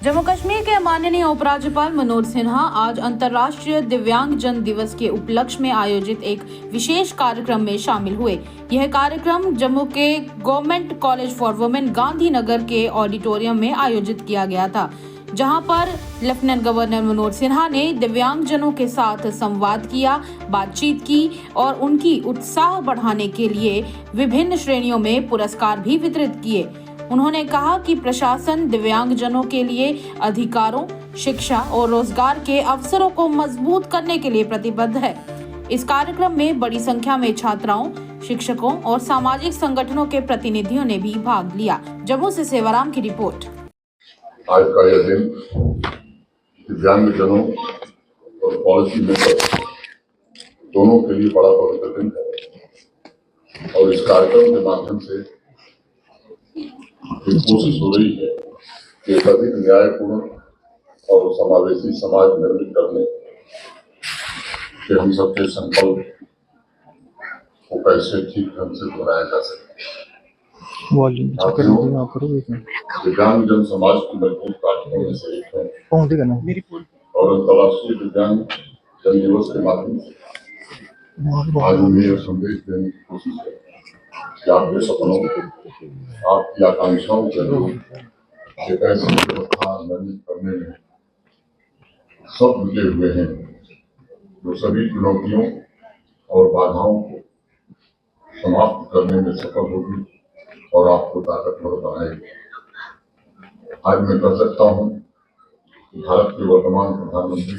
जम्मू कश्मीर के माननीय उपराज्यपाल मनोज सिन्हा आज अंतर्राष्ट्रीय दिव्यांग जन दिवस के उपलक्ष्य में आयोजित एक विशेष कार्यक्रम में शामिल हुए। यह कार्यक्रम जम्मू के government college for women Gandhinagar के ऑडिटोरियम में आयोजित किया गया था, जहां पर लेफ्टिनेंट गवर्नर मनोज सिन्हा ने दिव्यांगजनों के साथ संवाद किया, बातचीत की और उनकी उत्साह बढ़ाने के लिए विभिन्न श्रेणियों में पुरस्कार भी वितरित किए। उन्होंने कहा कि प्रशासन दिव्यांगजनों के लिए अधिकारों, शिक्षा और रोजगार के अवसरों को मजबूत करने के लिए प्रतिबद्ध है। इस कार्यक्रम में बड़ी संख्या में छात्राओं, शिक्षकों और सामाजिक संगठनों के प्रतिनिधियों ने भी भाग लिया। जम्मू से सेवाराम की रिपोर्ट। आज का यह दिन दिव्यांगजनों और पॉलिसी मेकर दोनों के लिए बड़ा पवित्र दिन है और इस कार्यक्रम के माध्यम से कोशिश हो रही है कि अधिक न्यायपूर्ण और समावेशी समाज निर्मित करने के हम सबके संकल्प को कैसे ठीक ढंग से बनाया जा सके। दिव्यांग जन समाज की मजबूत ताकतों में से एक है और अंतर्राष्ट्रीय दिव्यांग जन दिवस के माध्यम से आज उन्हें यह संदेश देने की कोशिश है कि आपके सपनों, आपकी आकांक्षाओं के अनुरूप एक ऐसी व्यवस्था निर्मित करने में सब जुटे हुए हैं जो सभी चुनौतियों और बाधाओं को समाप्त करने में सफल होगी और आपको ताकतवर बनाएगी। आज मैं कह सकता हूं कि भारत के वर्तमान प्रधानमंत्री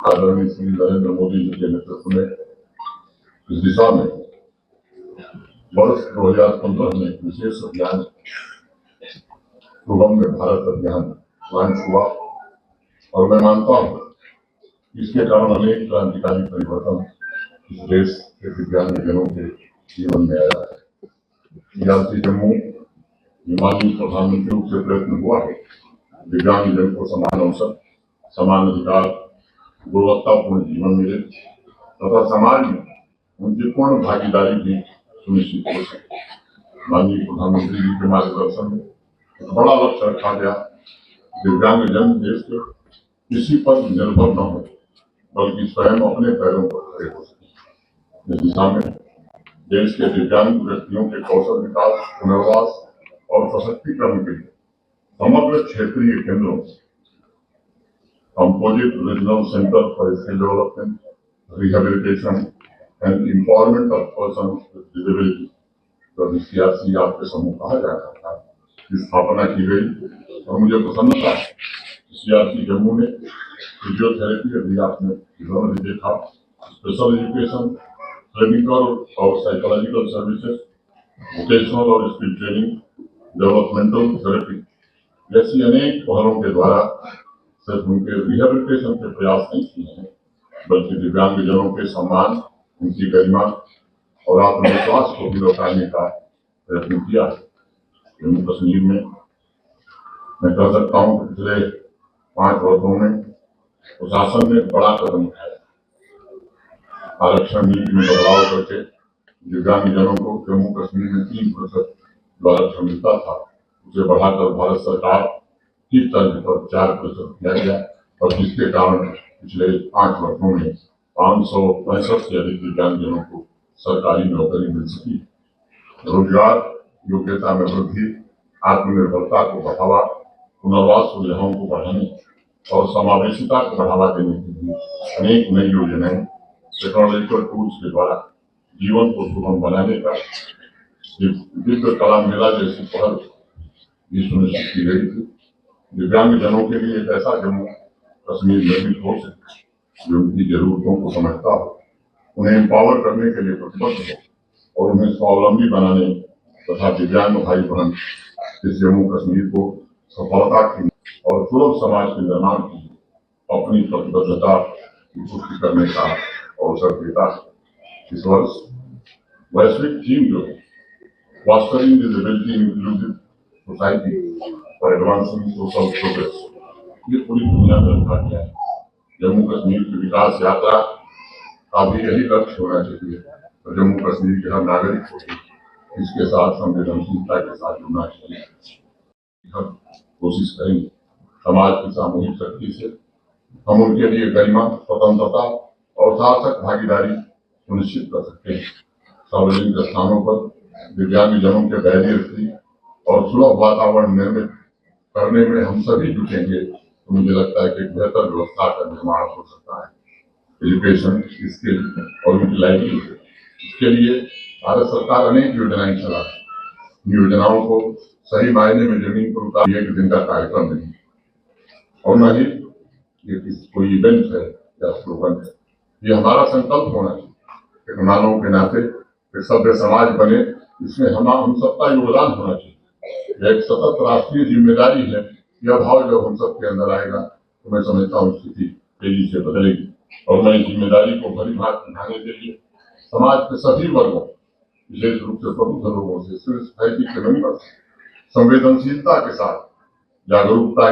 आदरणीय श्री नरेंद्र मोदी जी के नेतृत्व में इस दिशा में वर्ष 2015 में विशेष अभियान सुगम्य भारत अभियान लॉन्च हुआ और मैं मानता हूँ इसके कारण अनेक क्रांतिकारी परिवर्तन इस देश के दिव्यांगजनों के जीवन में आया है। सीआरसी जम्मू माननीय प्रधानमंत्री से प्रयत्न हुआ है दिव्यांगजन को समान अवसर, समान अधिकार, गुणवत्तापूर्ण जीवन मिले तथा समाज में उनकी पूर्ण भागीदारी भी सुनिश्चित हो सके। माननीय प्रधानमंत्री जी के मार्गदर्शन में एक बड़ा लक्ष्य रखा गया, दिव्यांगजन देश के किसी पर निर्भर न हो बल्कि स्वयं अपने पैरों पर खड़े हो सके। इस दिशा में देश के दिव्यांग व्यक्तियों के कौशल विकास, पुनर्वास और सशक्तिकरण के लिए समग्र क्षेत्रीय केंद्रों composite regional centre for skill development, rehabilitation and empowerment of persons with disability, तो सीआरसी आपके समूह कहा जा रहा था, की स्थापना की गई और मुझे प्रसन्नता है सीआरसी जम्मू ने फिजियोथेरेपी, अभी आपने भी देखा, स्पेशल एजुकेशन, क्लिनिकल और साइकोलॉजिकल सर्विसेज, वोकेशनल और स्किल ट्रेनिंग, डेवलपमेंटल थेरेपी जैसी अनेक पहलों के द्वारा सिर्फ उनके रिहेबिलिटेशन के प्रयास नहीं किए हैं बल्कि दिव्यांगजनों के सम्मान, उनकी गरिमा और आत्मविश्वास को भी लौटाने का प्रयत्न किया है। जम्मू कश्मीर में मैं कह सकता हूँ कि पिछले 5 वर्षों में प्रशासन ने बड़ा कदम उठाया। आरक्षण नीति में बदलाव करके दिव्यांगजनों को जम्मू कश्मीर में 3% जो आरक्षण मिलता था उसे बढ़ाकर भारत सरकार की तर्ज पर 4% किया गया और जिसके कारण पिछले 5 वर्षों में 565 से अधिक दिव्यांगजनों को सरकारी नौकरी मिल सकी। रोजगार, योग्यता में वृद्धि, आत्मनिर्भरता को बढ़ावा, पुनर्वास सुविधाओं को बढ़ाने और समावेशिता को बढ़ावा देने के लिए अनेक नई योजनाएं टेक्नोलॉजिकल टूल्स के द्वारा जीवन को सुगम बनाने का दिव्य कला मेला जैसी पहल भी सुनिश्चित की गई थी। दिव्यांगजनों के लिए एक ऐसा जम्मू कश्मीर निर्मित हो सके जो उनकी जरूरतों को समझता हो, उन्हें एम्पावर करने के लिए प्रतिबद्ध हो और उन्हें स्वावलंबी बनाने तथा दिव्यांग भाई बहन इस जम्मू कश्मीर को सफलता की और सुलभ समाज के निर्माण की अपनी प्रतिबद्धता की पुष्टि करने का अवसर देता है। इस वर्ष वैश्विक थीम जो है fostering disability inclusive society for advancing social progress, ये पूरी दुनिया में रखा गया है। जम्मू कश्मीर की विकास यात्रा का भी यही लक्ष्य होना चाहिए तो जम्मू कश्मीर के हर नागरिक को इसके साथ संवेदनशीलता के साथ जुड़ना चाहिए। हम कोशिश करेंगे समाज की सामूहिक शक्ति से हम उनके लिए गरिमा, स्वतंत्रता और सार्थक भागीदारी सुनिश्चित कर सकते हैं। सार्वजनिक स्थानों पर दिव्यांगजनों के बैरियर फ्री और सुलभ वातावरण निर्मित करने में हम सभी जुटेंगे तो मुझे लगता है कि एक बेहतर व्यवस्था का निर्माण हो सकता है। एजुकेशन, स्किल और उनकी लाइवलीहुड, इसके लिए भारत सरकार अनेक योजनाएं चला रही है। इन योजनाओं को सही मायने में जमीन पर उतार एक दिन का कार्यक्रम नहीं और न ही ये कोई इवेंट है या स्लोगन है। ये हमारा संकल्प होना चाहिए। एक मानव के नाते एक सभ्य समाज बने, इसमें हम सबका योगदान होना चाहिए। यह एक सतत राष्ट्रीय जिम्मेदारी है। यह भाव जब हम सबके अंदर आएगा तो मैं समझता हूँ स्थिति तेजी से बदलेगी और मैं इस जिम्मेदारी को भली भांति निभाने के लिए समाज के सभी वर्गों, विशेष रूप से प्रबुद्ध लोगों से, सिविल सोसाइटी के मेंबर्स, संवेदनशीलता के साथ जागरूकता